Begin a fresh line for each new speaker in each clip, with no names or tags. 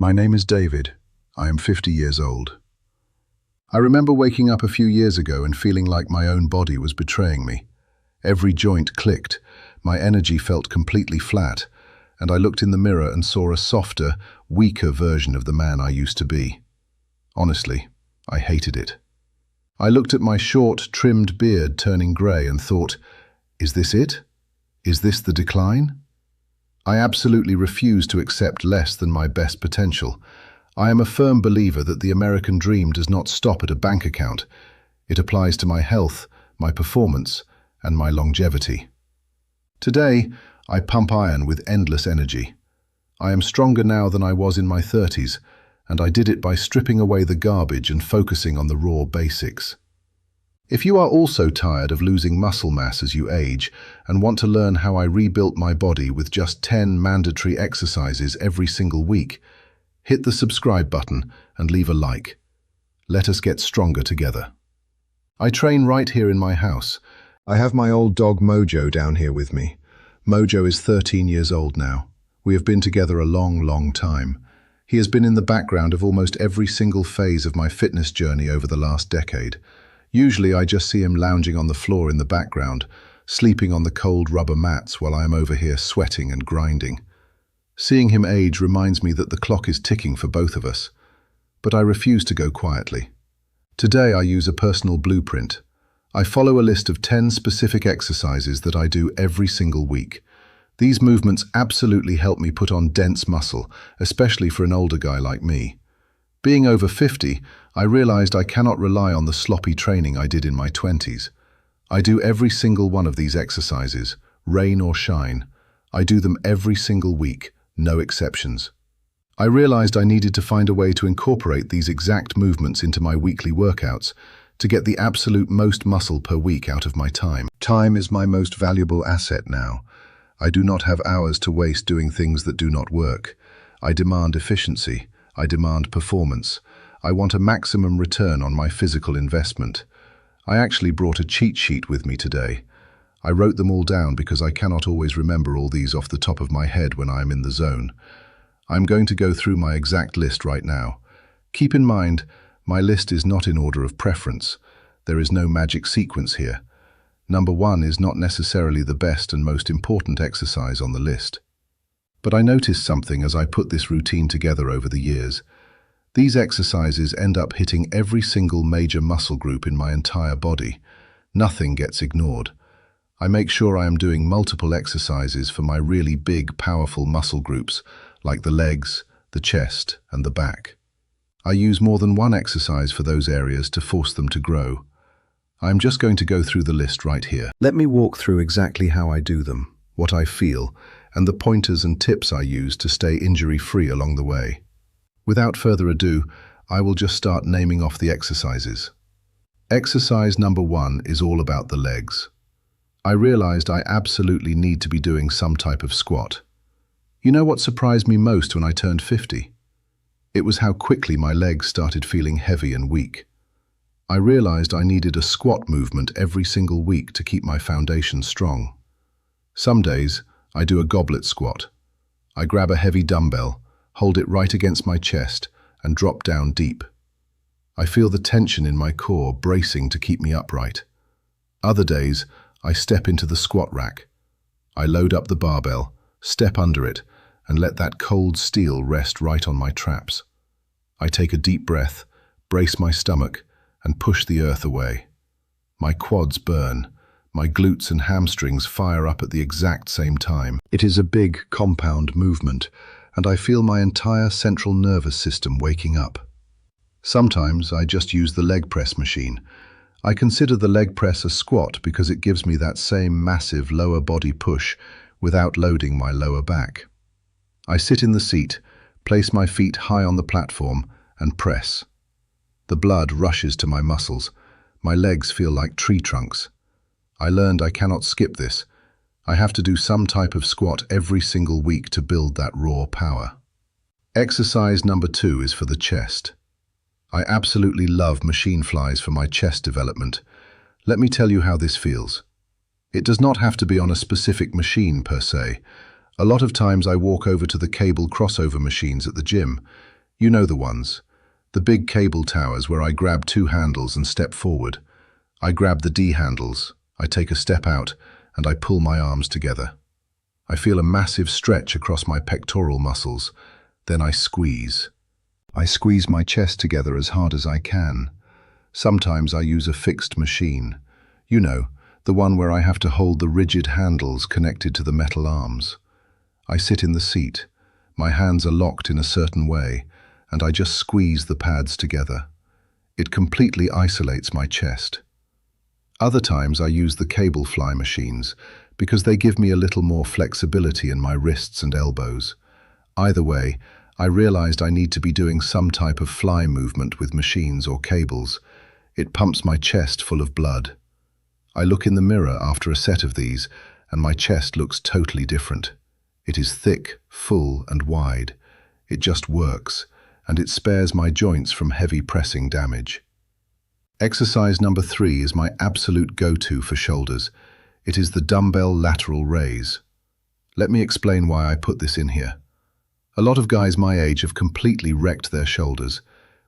My name is David. I am 50 years old. I remember waking up a few years ago and feeling like my own body was betraying me. Every joint clicked, my energy felt completely flat, and I looked in the mirror and saw a softer, weaker version of the man I used to be. Honestly, I hated it. I looked at my short, trimmed beard turning grey and thought, is this it? Is this the decline? I absolutely refuse to accept less than my best potential. I am a firm believer that the American dream does not stop at a bank account. It applies to my health, my performance, and my longevity. Today, I pump iron with endless energy. I am stronger now than I was in my 30s, and I did it by stripping away the garbage and focusing on the raw basics. If you are also tired of losing muscle mass as you age and want to learn how I rebuilt my body with just 10 mandatory exercises every single week, hit the subscribe button and leave a like. Let us get stronger together. I train right here in my house. I have my old dog Mojo down here with me. Mojo is 13 years old now. We have been together a long, long time. He has been in the background of almost every single phase of my fitness journey over the last decade. Usually I just see him lounging on the floor in the background, sleeping on the cold rubber mats while I am over here sweating and grinding. Seeing him age reminds me that the clock is ticking for both of us. But I refuse to go quietly. Today I use a personal blueprint. I follow a list of 10 specific exercises that I do every single week. These movements absolutely help me put on dense muscle, especially for an older guy like me. Being over 50, I realized I cannot rely on the sloppy training I did in my 20s. I do every single one of these exercises, rain or shine. I do them every single week, no exceptions. I realized I needed to find a way to incorporate these exact movements into my weekly workouts to get the absolute most muscle per week out of my time. Time is my most valuable asset now. I do not have hours to waste doing things that do not work. I demand efficiency. I demand performance. I want a maximum return on my physical investment. I actually brought a cheat sheet with me today. I wrote them all down because I cannot always remember all these off the top of my head when I am in the zone. I'm going to go through my exact list right now. Keep in mind, my list is not in order of preference. There is no magic sequence here. Number 1 is not necessarily the best and most important exercise on the list. But I noticed something as I put this routine together over the years. These exercises end up hitting every single major muscle group in my entire body. Nothing gets ignored. I make sure I am doing multiple exercises for my really big, powerful muscle groups, like the legs, the chest, and the back. I use more than one exercise for those areas to force them to grow. I'm just going to go through the list right here. Let me walk through exactly how I do them, what I feel, and the pointers and tips I use to stay injury-free along the way. Without further ado, I will just start naming off the exercises. Exercise number 1 is all about the legs. I realized I absolutely need to be doing some type of squat. You know what surprised me most when I turned 50? It was how quickly my legs started feeling heavy and weak. I realized I needed a squat movement every single week to keep my foundation strong. Some days, I do a goblet squat. I grab a heavy dumbbell, hold it right against my chest, and drop down deep. I feel the tension in my core bracing to keep me upright. Other days, I step into the squat rack. I load up the barbell, step under it, and let that cold steel rest right on my traps. I take a deep breath, brace my stomach, and push the earth away. My quads burn. My glutes and hamstrings fire up at the exact same time. It is a big, compound movement, and I feel my entire central nervous system waking up. Sometimes I just use the leg press machine. I consider the leg press a squat because it gives me that same massive lower body push without loading my lower back. I sit in the seat, place my feet high on the platform, and press. The blood rushes to my muscles. My legs feel like tree trunks. I learned I cannot skip this. I have to do some type of squat every single week to build that raw power. Exercise number 2 is for the chest. I absolutely love machine flies for my chest development. Let me tell you how this feels. It does not have to be on a specific machine per se. A lot of times I walk over to the cable crossover machines at the gym. You know the ones. The big cable towers where I grab two handles and step forward. I grab the D handles, I take a step out, and I pull my arms together. I feel a massive stretch across my pectoral muscles. Then I squeeze. I squeeze my chest together as hard as I can. Sometimes I use a fixed machine. You know, the one where I have to hold the rigid handles connected to the metal arms. I sit in the seat. My hands are locked in a certain way, and I just squeeze the pads together. It completely isolates my chest. Other times I use the cable fly machines because they give me a little more flexibility in my wrists and elbows. Either way, I realized I need to be doing some type of fly movement with machines or cables. It pumps my chest full of blood. I look in the mirror after a set of these, and my chest looks totally different. It is thick, full, and wide. It just works, and it spares my joints from heavy pressing damage. Exercise number 3 is my absolute go-to for shoulders. It is the dumbbell lateral raise. Let me explain why I put this in here. A lot of guys my age have completely wrecked their shoulders.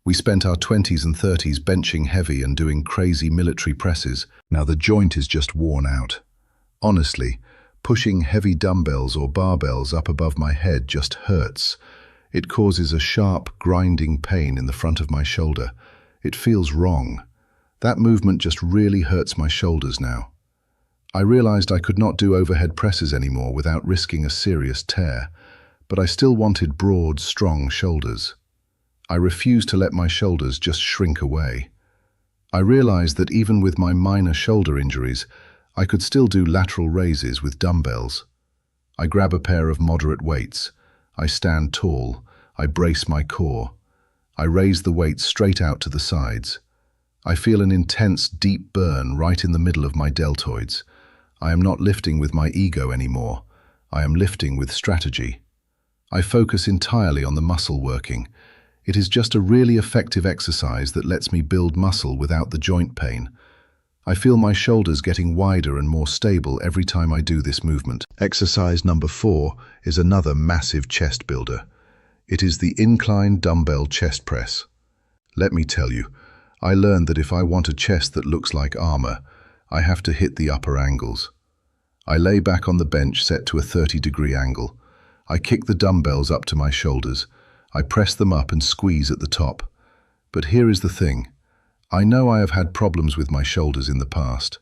We spent our 20s and 30s benching heavy and doing crazy military presses. Now the joint is just worn out. Honestly, pushing heavy dumbbells or barbells up above my head just hurts. It causes a sharp, grinding pain in the front of my shoulder. It feels wrong. That movement just really hurts my shoulders now. I realized I could not do overhead presses anymore without risking a serious tear, but I still wanted broad, strong shoulders. I refused to let my shoulders just shrink away. I realized that even with my minor shoulder injuries, I could still do lateral raises with dumbbells. I grab a pair of moderate weights. I stand tall. I brace my core. I raise the weights straight out to the sides. I feel an intense, deep burn right in the middle of my deltoids. I am not lifting with my ego anymore. I am lifting with strategy. I focus entirely on the muscle working. It is just a really effective exercise that lets me build muscle without the joint pain. I feel my shoulders getting wider and more stable every time I do this movement. Exercise number 4 is another massive chest builder. It is the incline dumbbell chest press. Let me tell you, I learned that if I want a chest that looks like armor, I have to hit the upper angles. I lay back on the bench set to a 30-degree angle. I kick the dumbbells up to my shoulders. I press them up and squeeze at the top. But here is the thing. I know I have had problems with my shoulders in the past.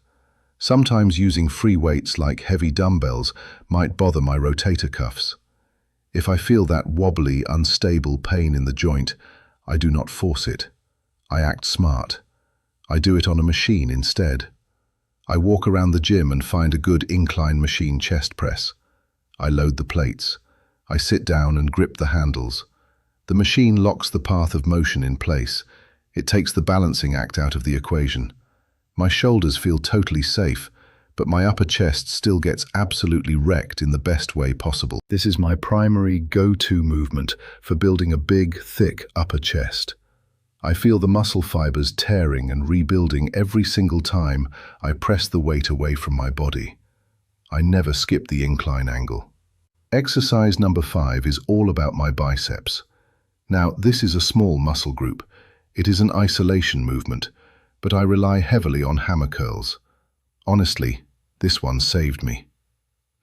Sometimes using free weights like heavy dumbbells might bother my rotator cuffs. If I feel that wobbly, unstable pain in the joint, I do not force it. I act smart. I do it on a machine instead. I walk around the gym and find a good incline machine chest press. I load the plates. I sit down and grip the handles. The machine locks the path of motion in place. It takes the balancing act out of the equation. My shoulders feel totally safe, but my upper chest still gets absolutely wrecked in the best way possible. This is my primary go-to movement for building a big, thick upper chest. I feel the muscle fibers tearing and rebuilding every single time I press the weight away from my body. I never skip the incline angle. Exercise number 5 is all about my biceps. Now, this is a small muscle group. It is an isolation movement, but I rely heavily on hammer curls. Honestly, this one saved me.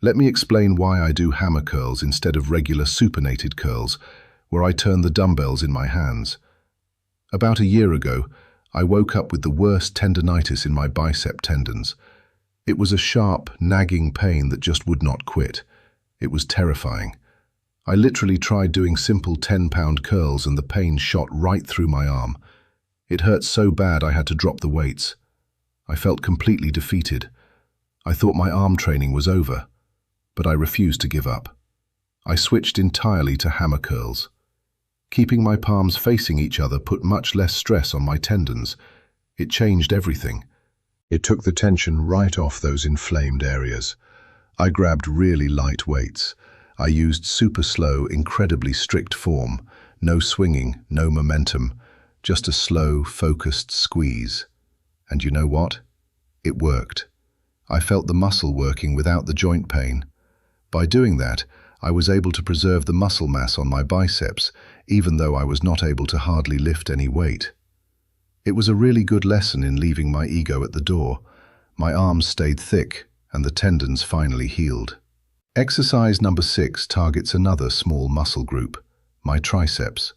Let me explain why I do hammer curls instead of regular supinated curls, where I turn the dumbbells in my hands. About a year ago, I woke up with the worst tendinitis in my bicep tendons. It was a sharp, nagging pain that just would not quit. It was terrifying. I literally tried doing simple 10-pound curls and the pain shot right through my arm. It hurt so bad I had to drop the weights. I felt completely defeated. I thought my arm training was over, but I refused to give up. I switched entirely to hammer curls. Keeping my palms facing each other put much less stress on my tendons. It changed everything. It took the tension right off those inflamed areas. I grabbed really light weights. I used super slow, incredibly strict form. No swinging, no momentum. Just a slow, focused squeeze. And you know what? It worked. I felt the muscle working without the joint pain. By doing that, I was able to preserve the muscle mass on my biceps, even though I was not able to hardly lift any weight. It was a really good lesson in leaving my ego at the door. My arms stayed thick, and the tendons finally healed. Exercise number 6 targets another small muscle group, my triceps.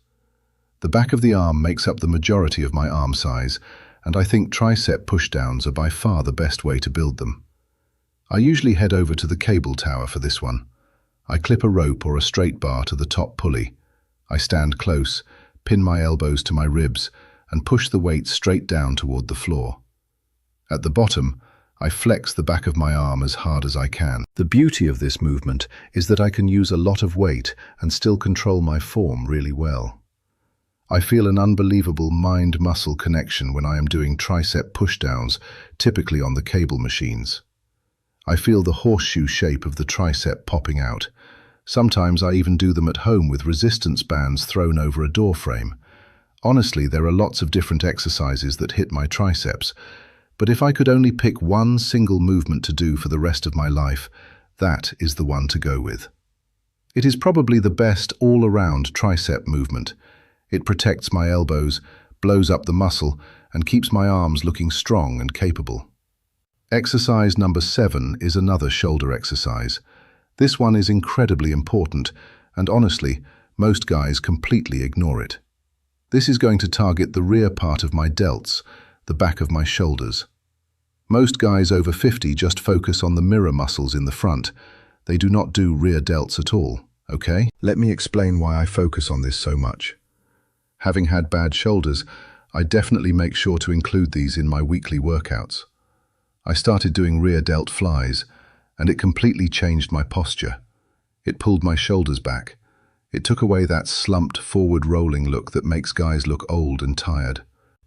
The back of the arm makes up the majority of my arm size, and I think tricep pushdowns are by far the best way to build them. I usually head over to the cable tower for this one. I clip a rope or a straight bar to the top pulley. I stand close, pin my elbows to my ribs, and push the weight straight down toward the floor. At the bottom, I flex the back of my arm as hard as I can. The beauty of this movement is that I can use a lot of weight and still control my form really well. I feel an unbelievable mind-muscle connection when I am doing tricep pushdowns, typically on the cable machines. I feel the horseshoe shape of the tricep popping out. Sometimes I even do them at home with resistance bands thrown over a door frame. Honestly, there are lots of different exercises that hit my triceps, but if I could only pick one single movement to do for the rest of my life, that is the one to go with. It is probably the best all-around tricep movement. It protects my elbows, blows up the muscle, and keeps my arms looking strong and capable. Exercise number 7 is another shoulder exercise. This one is incredibly important, and honestly, most guys completely ignore it. This is going to target the rear part of my delts, the back of my shoulders. Most guys over 50 just focus on the mirror muscles in the front. They do not do rear delts at all, okay? Let me explain why I focus on this so much. Having had bad shoulders, I definitely make sure to include these in my weekly workouts. I started doing rear delt flies, and it completely changed my posture. It pulled my shoulders back. It took away that slumped, forward-rolling look that makes guys look old and tired.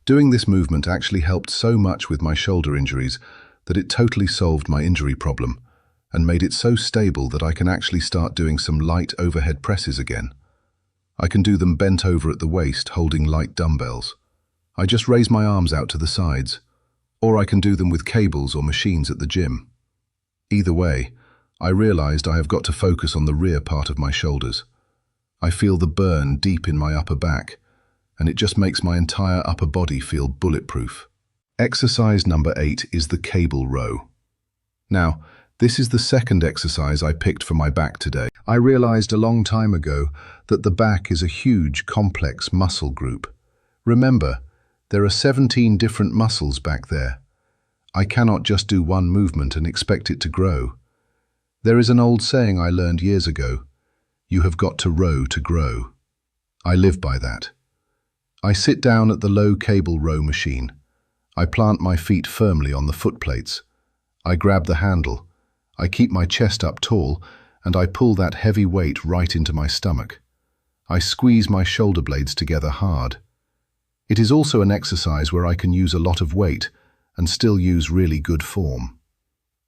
Doing this movement actually helped so much with my shoulder injuries that it totally solved my injury problem and made it so stable that I can actually start doing some light overhead presses again. I can do them bent over at the waist, holding light dumbbells. I just raise my arms out to the sides, or I can do them with cables or machines at the gym. Either way, I realized I have got to focus on the rear part of my shoulders. I feel the burn deep in my upper back, and it just makes my entire upper body feel bulletproof. Exercise number 8 is the cable row. Now, this is the second exercise I picked for my back today. I realized a long time ago that the back is a huge, complex muscle group. Remember, there are 17 different muscles back there. I cannot just do one movement and expect it to grow. There is an old saying I learned years ago: you have got to row to grow. I live by that. I sit down at the low cable row machine. I plant my feet firmly on the foot plates. I grab the handle. I keep my chest up tall, and I pull that heavy weight right into my stomach. I squeeze my shoulder blades together hard. It is also an exercise where I can use a lot of weight and still use really good form.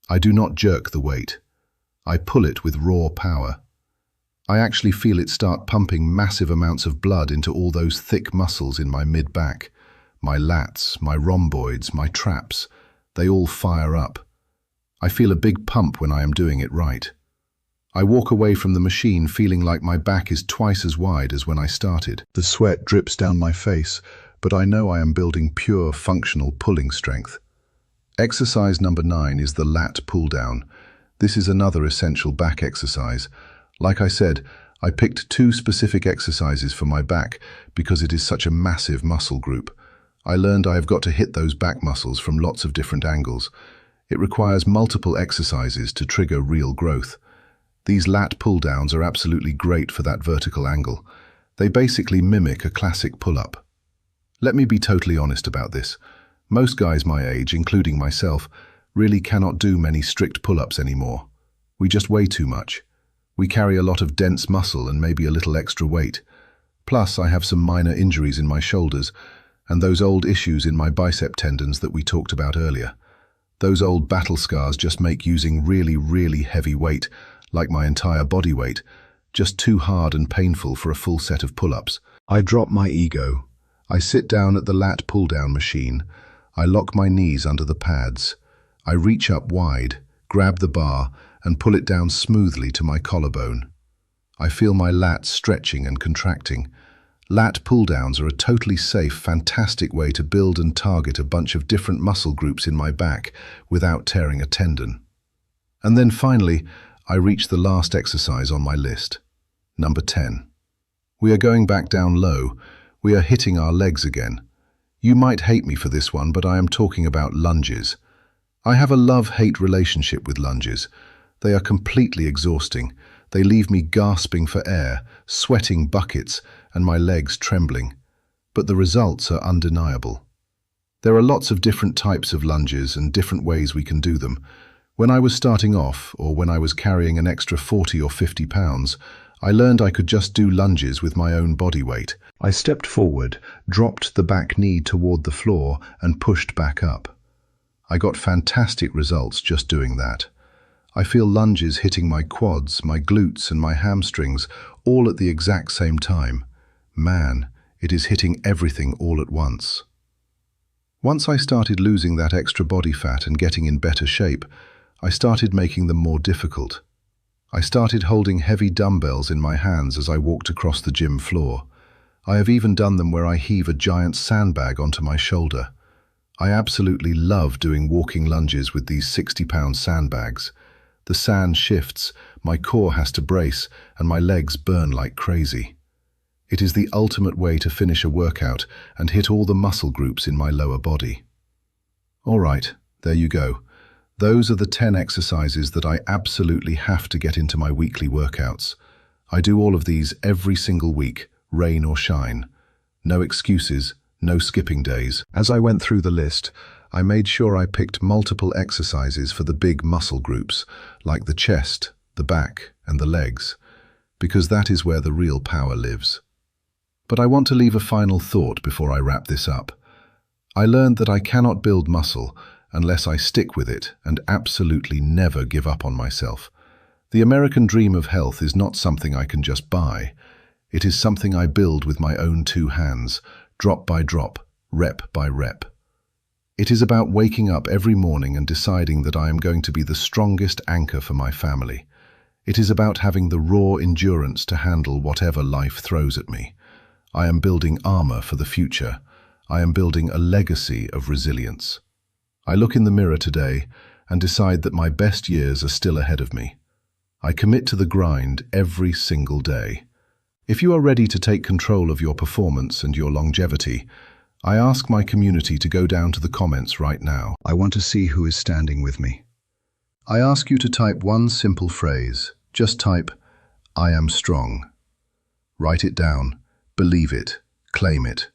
I do not jerk the weight. I pull it with raw power. I actually feel it start pumping massive amounts of blood into all those thick muscles in my mid-back. My lats, my rhomboids, my traps, they all fire up. I feel a big pump when I am doing it right. I walk away from the machine feeling like my back is twice as wide as when I started. The sweat drips down my face, but I know I am building pure, functional pulling strength. Exercise number 9 is the lat pull-down. This is another essential back exercise. Like I said, I picked 2 specific exercises for my back because it is such a massive muscle group. I learned I have got to hit those back muscles from lots of different angles. It requires multiple exercises to trigger real growth. These lat pull-downs are absolutely great for that vertical angle. They basically mimic a classic pull-up. Let me be totally honest about this. Most guys my age, including myself, really cannot do many strict pull-ups anymore. We just weigh too much. We carry a lot of dense muscle and maybe a little extra weight. Plus, I have some minor injuries in my shoulders and those old issues in my bicep tendons that we talked about earlier. Those old battle scars just make using really, really heavy weight, like my entire body weight, just too hard and painful for a full set of pull-ups. I drop my ego. I sit down at the lat pull-down machine. I lock my knees under the pads. I reach up wide, grab the bar, and pull it down smoothly to my collarbone. I feel my lats stretching and contracting. Lat pull-downs are a totally safe, fantastic way to build and target a bunch of different muscle groups in my back without tearing a tendon. And then finally, I reach the last exercise on my list. Number 10. We are going back down low. We are hitting our legs again. You might hate me for this one, but I am talking about lunges. I have a love-hate relationship with lunges. They are completely exhausting. They leave me gasping for air, sweating buckets, and my legs trembling. But the results are undeniable. There are lots of different types of lunges and different ways we can do them. When I was starting off, or when I was carrying an extra 40 or 50 pounds, I learned I could just do lunges with my own body weight. I stepped forward, dropped the back knee toward the floor, and pushed back up. I got fantastic results just doing that. I feel lunges hitting my quads, my glutes, and my hamstrings all at the exact same time. Man, it is hitting everything all at once. Once I started losing that extra body fat and getting in better shape, I started making them more difficult. I started holding heavy dumbbells in my hands as I walked across the gym floor. I have even done them where I heave a giant sandbag onto my shoulder. I absolutely love doing walking lunges with these 60-pound sandbags. The sand shifts, my core has to brace, and my legs burn like crazy. It is the ultimate way to finish a workout and hit all the muscle groups in my lower body. All right, there you go. Those are the 10 exercises that I absolutely have to get into my weekly workouts. I do all of these every single week, rain or shine. No excuses, no skipping days. As I went through the list, I made sure I picked multiple exercises for the big muscle groups, like the chest, the back, and the legs, because that is where the real power lives. But I want to leave a final thought before I wrap this up. I learned that I cannot build muscle unless I stick with it and absolutely never give up on myself. The American dream of health is not something I can just buy. It is something I build with my own 2 hands, drop by drop, rep by rep. It is about waking up every morning and deciding that I am going to be the strongest anchor for my family. It is about having the raw endurance to handle whatever life throws at me. I am building armor for the future. I am building a legacy of resilience. I look in the mirror today and decide that my best years are still ahead of me. I commit to the grind every single day. If you are ready to take control of your performance and your longevity, I ask my community to go down to the comments right now. I want to see who is standing with me. I ask you to type one simple phrase. Just type, "I am strong." Write it down, believe it, claim it.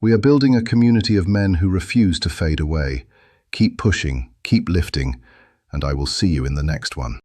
We are building a community of men who refuse to fade away. Keep pushing, keep lifting, and I will see you in the next one.